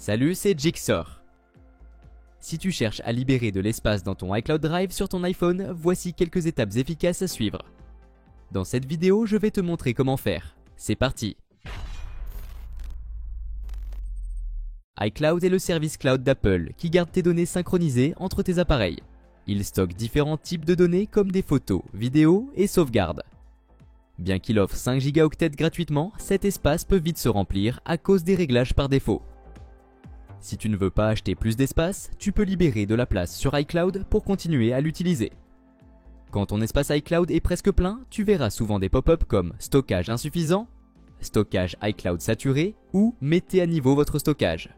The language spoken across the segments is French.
Salut, c'est Jigsaw. Si tu cherches à libérer de l'espace dans ton iCloud Drive sur ton iPhone, voici quelques étapes efficaces à suivre. Dans cette vidéo, je vais te montrer comment faire. C'est parti! iCloud est le service cloud d'Apple qui garde tes données synchronisées entre tes appareils. Il stocke différents types de données comme des photos, vidéos et sauvegardes. Bien qu'il offre 5 Go gratuitement, cet espace peut vite se remplir à cause des réglages par défaut. Si tu ne veux pas acheter plus d'espace, tu peux libérer de la place sur iCloud pour continuer à l'utiliser. Quand ton espace iCloud est presque plein, tu verras souvent des pop-up comme « Stockage insuffisant »,« Stockage iCloud saturé » ou « Mettez à niveau votre stockage ».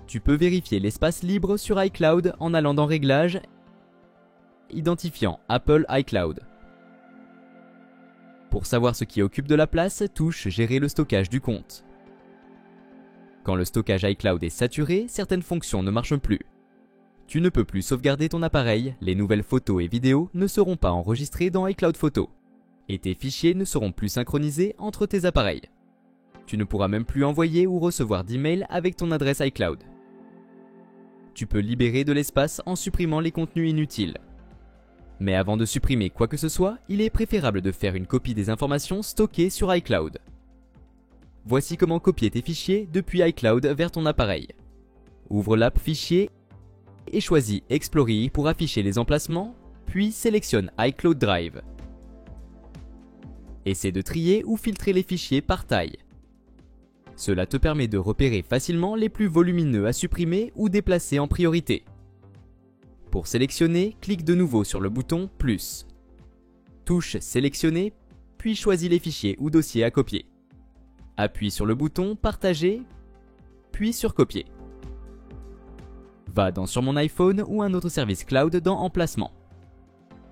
Tu peux vérifier l'espace libre sur iCloud en allant dans Réglages, identifiant Apple iCloud. Pour savoir ce qui occupe de la place, touche Gérer le stockage du compte. Quand le stockage iCloud est saturé, certaines fonctions ne marchent plus. Tu ne peux plus sauvegarder ton appareil, les nouvelles photos et vidéos ne seront pas enregistrées dans iCloud Photos. Et tes fichiers ne seront plus synchronisés entre tes appareils. Tu ne pourras même plus envoyer ou recevoir d'emails avec ton adresse iCloud. Tu peux libérer de l'espace en supprimant les contenus inutiles. Mais avant de supprimer quoi que ce soit, il est préférable de faire une copie des informations stockées sur iCloud. Voici comment copier tes fichiers depuis iCloud vers ton appareil. Ouvre l'app Fichiers et choisis Explorer pour afficher les emplacements, puis sélectionne iCloud Drive. Essaie de trier ou filtrer les fichiers par taille. Cela te permet de repérer facilement les plus volumineux à supprimer ou déplacer en priorité. Pour sélectionner, clique de nouveau sur le bouton « Plus ». Touche « Sélectionner », puis choisis les fichiers ou dossiers à copier. Appuie sur le bouton « Partager », puis sur « Copier ». Va dans « Sur mon iPhone » ou un autre service cloud dans « Emplacement ».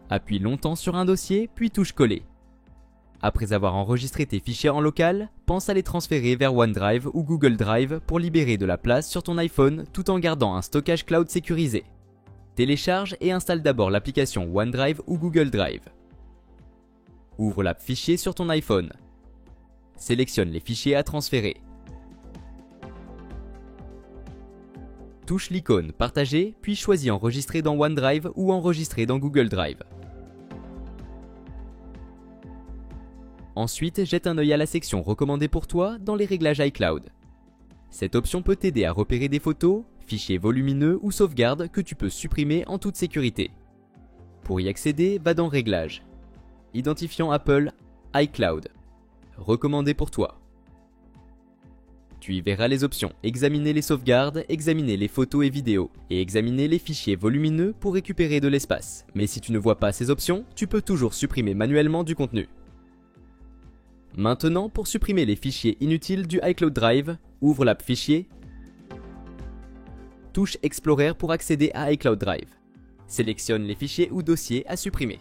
Appuie longtemps sur un dossier, puis touche « Coller ». Après avoir enregistré tes fichiers en local, pense à les transférer vers OneDrive ou Google Drive pour libérer de la place sur ton iPhone tout en gardant un stockage cloud sécurisé. Télécharge et installe d'abord l'application OneDrive ou Google Drive. Ouvre l'app Fichiers sur ton iPhone. Sélectionne les fichiers à transférer. Touche l'icône Partager, puis choisis Enregistrer dans OneDrive ou Enregistrer dans Google Drive. Ensuite, jette un œil à la section Recommandés pour toi dans les réglages iCloud. Cette option peut t'aider à repérer des photos, fichiers volumineux ou sauvegardes que tu peux supprimer en toute sécurité. Pour y accéder, va dans Réglages, identifiant Apple iCloud, Recommandés pour toi. Tu y verras les options Examiner les sauvegardes, examiner les photos et vidéos, et examiner les fichiers volumineux pour récupérer de l'espace. Mais si tu ne vois pas ces options, tu peux toujours supprimer manuellement du contenu. Maintenant, pour supprimer les fichiers inutiles du iCloud Drive, ouvre l'app Fichiers, touche Explorer pour accéder à iCloud Drive. Sélectionne les fichiers ou dossiers à supprimer.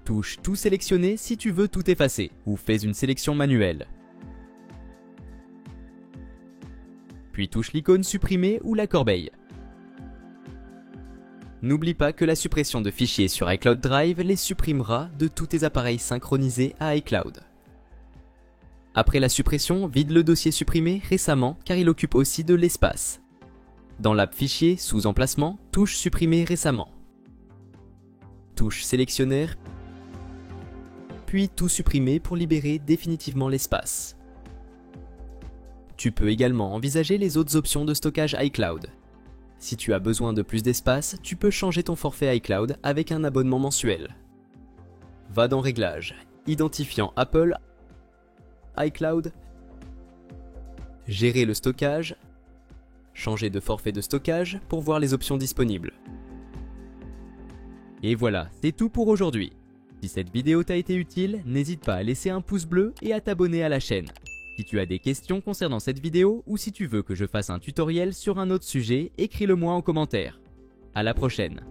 Touche Tout sélectionner si tu veux tout effacer, ou fais une sélection manuelle. Puis touche l'icône Supprimer ou la corbeille. N'oublie pas que la suppression de fichiers sur iCloud Drive les supprimera de tous tes appareils synchronisés à iCloud. Après la suppression, vide le dossier supprimé récemment car il occupe aussi de l'espace. Dans l'app Fichiers sous Emplacement, touche Supprimer récemment. Touche Sélectionner, puis Tout supprimer pour libérer définitivement l'espace. Tu peux également envisager les autres options de stockage iCloud. Si tu as besoin de plus d'espace, tu peux changer ton forfait iCloud avec un abonnement mensuel. Va dans Réglages, identifiant Apple iCloud, Gérer le stockage, changer de forfait de stockage pour voir les options disponibles. Et voilà, c'est tout pour aujourd'hui. Si cette vidéo t'a été utile, n'hésite pas à laisser un pouce bleu et à t'abonner à la chaîne. Si tu as des questions concernant cette vidéo ou si tu veux que je fasse un tutoriel sur un autre sujet, écris-le moi en commentaire. À la prochaine.